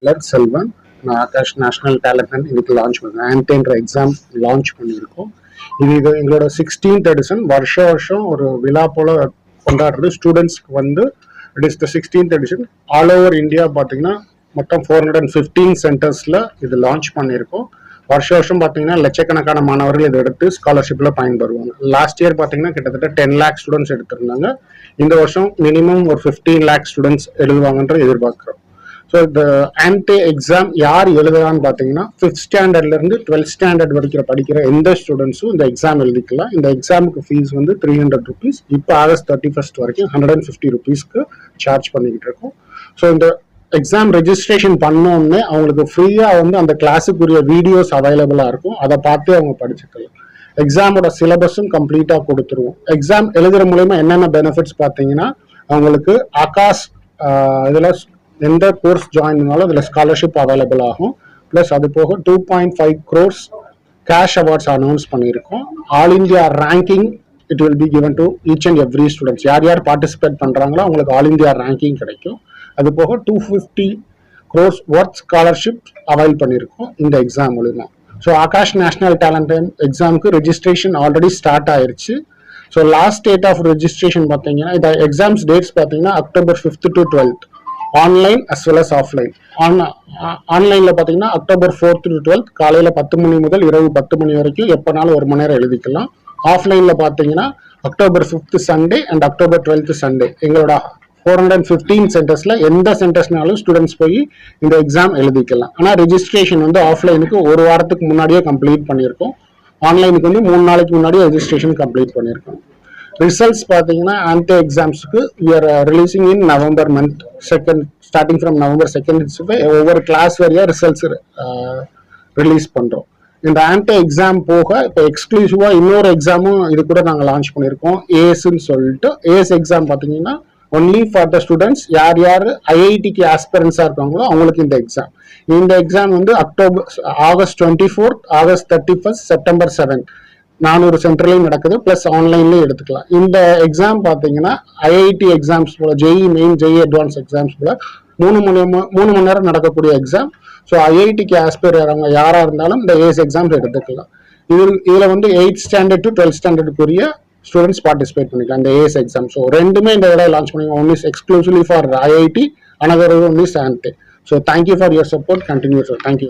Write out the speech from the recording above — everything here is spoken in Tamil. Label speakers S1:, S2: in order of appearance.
S1: that Selvan. நான் ஆகாஷ் நேஷனல் டேலண்ட் இன்னைக்கு லான்ச் பண்ணுறேன். ஆன்டேன்ற எக்ஸாம் லான்ச் பண்ணியிருக்கோம். இது எங்களோட 16th எடிஷன். வருஷம் ஒரு விழா போல கொண்டாடுறது. ஸ்டூடெண்ட்ஸ்க்கு வந்து it is the 16th edition. All over India பார்த்தீங்கன்னா மொத்தம் 415 சென்டர்ஸில் இது லான்ச் பண்ணியிருக்கோம். வருஷம் பார்த்தீங்கன்னா லட்சக்கணக்கான மாணவர்கள் இதை எடுத்து ஸ்காலர்ஷிப்பில் பயன்பெறுவாங்க. லாஸ்ட் இயர் பார்த்தீங்கன்னா கிட்டத்தட்ட 10 lakh ஸ்டூடெண்ட்ஸ் எடுத்திருந்தாங்க. இந்த வருஷம் மினிமம் ஒரு 15 lakh ஸ்டூடெண்ட்ஸ் எழுதுவாங்கன்ற எதிர்பார்க்குறோம். ஸோ இந்த ஆன்டே எக்ஸாம் யார் எழுதுறான்னு பார்த்தீங்கன்னா 5th ஸ்டாண்டர்ட்லேருந்து 12th ஸ்டாண்டர்ட் வரைக்கும் படிக்கிற எந்த ஸ்டூடெண்ட்ஸும் இந்த எக்ஸாம் எழுதிக்கலாம். இந்த எக்ஸாமுக்கு ஃபீஸ் வந்து 300 rupees. இப்போ ஆகஸ்ட் 31st வரைக்கும் 150 rupeesக்கு சார்ஜ் பண்ணிக்கிட்டு இருக்கோம். ஸோ இந்த எக்ஸாம் ரெஜிஸ்ட்ரேஷன் பண்ணோன்னே அவங்களுக்கு ஃப்ரீயாக வந்து அந்த கிளாஸுக்குரிய வீடியோஸ் அவைலபிளாக இருக்கும். அதை பார்த்து அவங்க படிச்சுக்கலாம். எக்ஸாமோட சிலபஸும் கம்ப்ளீட்டாக கொடுத்துருவோம். எக்ஸாம் எழுதுற மூலயமா என்னென்ன பெனிஃபிட்ஸ் பார்த்தீங்கன்னா அவங்களுக்கு ஆகாஷ் இதில் எந்த கோர்ஸ் ஜாயின் பண்ணாலும் அதில் ஸ்காலர்ஷிப் அவைலபிள் ஆகும். ப்ளஸ் அது போக 2.5 crores கேஷ் அவார்ட்ஸ் அனௌன்ஸ் பண்ணியிருக்கோம். All India ranking it will be given to each and every students. யார் யார் பார்ட்டிசிபேட் பண்ணுறாங்களோ அவங்களுக்கு ஆல் இந்தியா ரேங்கிங் கிடைக்கும். அது போக 250 crores ஒர்த் ஸ்காலர்ஷிப் அவைல் பண்ணியிருக்கோம் இந்த எக்ஸாம் மூலிமா. ஸோ ஆகாஷ் நேஷனல் டேலண்ட் எக்ஸாமுக்கு ரெஜிஸ்ட்ரேஷன் ஆல்ரெடி ஸ்டார்ட் ஆயிருச்சு. So last date of registration பார்த்தீங்கன்னா இந்த எக்ஸாம்ஸ் டேட்ஸ் பார்த்தீங்கன்னா October 5th to 12th online as well as offline. ஆன்லைனில் பார்த்தீங்கன்னா October 4th to 12th காலையில் 10 மணி முதல் இரவு 10 மணி வரைக்கும் எப்போனாலும் 1 மணி நேரம் எழுதிக்கலாம். ஆஃப்லைனில் பார்த்தீங்கன்னா October 5th Sunday and October 12th Sunday. எங்களோட 415 சென்டர்ஸ்ல எந்த சென்டர்ஸ்னாலும் ஸ்டூடெண்ட்ஸ் போய் இந்த எக்ஸாம் எழுதிக்கலாம். ஆனால் ரெஜிஸ்ட்ரேஷன் வந்து ஆஃப்லைனுக்கு ஒரு வாரத்துக்கு முன்னாடியே கம்ப்ளீட் பண்ணியிருக்கோம். ஆன்லைனுக்கு வந்து 3 நாளைக்கு முன்னாடியே ரெஜிஸ்ட்ரேஷன் கம்ப்ளீட் பண்ணியிருக்கோம். ரிசல்ட்ஸ் பார்த்தீங்கன்னா ஆன்டே எக்ஸாம்ஸுக்கு we are releasing in November month 2nd, starting from November 2nd ஒவ்வொரு கிளாஸ் வரையா ரிசல்ட்ஸ் ரிலீஸ் பண்ணுறோம். இந்த ஆன்டே எக்ஸாம் போக இப்போ எக்ஸ்க்ளூசிவா இன்னொரு எக்ஸாமும் இது கூட நாங்கள் லான்ச் பண்ணியிருக்கோம். ஏஎஸ்ன்னு சொல்லிட்டு. ஏஎஸ் எக்ஸாம் பார்த்தீங்கன்னா ஒன்லி ஃபார் த ஸ்டூடெண்ட்ஸ் யார் ஐஐடிக்கு ஆஸ்பிரன்ஸாக இருக்காங்களோ அவங்களுக்கு இந்த எக்ஸாம். இந்த எக்ஸாம் வந்து August 24th, August 31st, September 7th 400 சென்டர்லையும் நடக்குது. ப்ளஸ் ஆன்லைன்லேயும் எடுத்துக்கலாம். இந்த எக்ஸாம் பார்த்தீங்கன்னா ஐஐடி எக்ஸாம்ஸ் போல JEE main, JEE advance exams போல 3 மணி நேரம் நடக்கக்கூடிய எக்ஸாம். ஸோ ஐஐடிக்கு ஆஸ்பயர் ஆகிறவங்க யாராக இருந்தாலும் இந்த ஏஎஸ் எக்ஸாம்ஸ் எடுத்துக்கலாம். இதில் வந்து 8th standard to 12th standardக்குரிய ஸ்டூடெண்ட்ஸ் பார்ட்டிசிபேட் பண்ணிக்கலாம் இந்த ஏஎஸ் எக்ஸாம். ஸோ ரெண்டுமே இந்த தடவை லான்ச் பண்ணிக்கலாம். One is exclusively for IIT, another one is ANTE. So thank you for your support. Continue, sir. Thank you.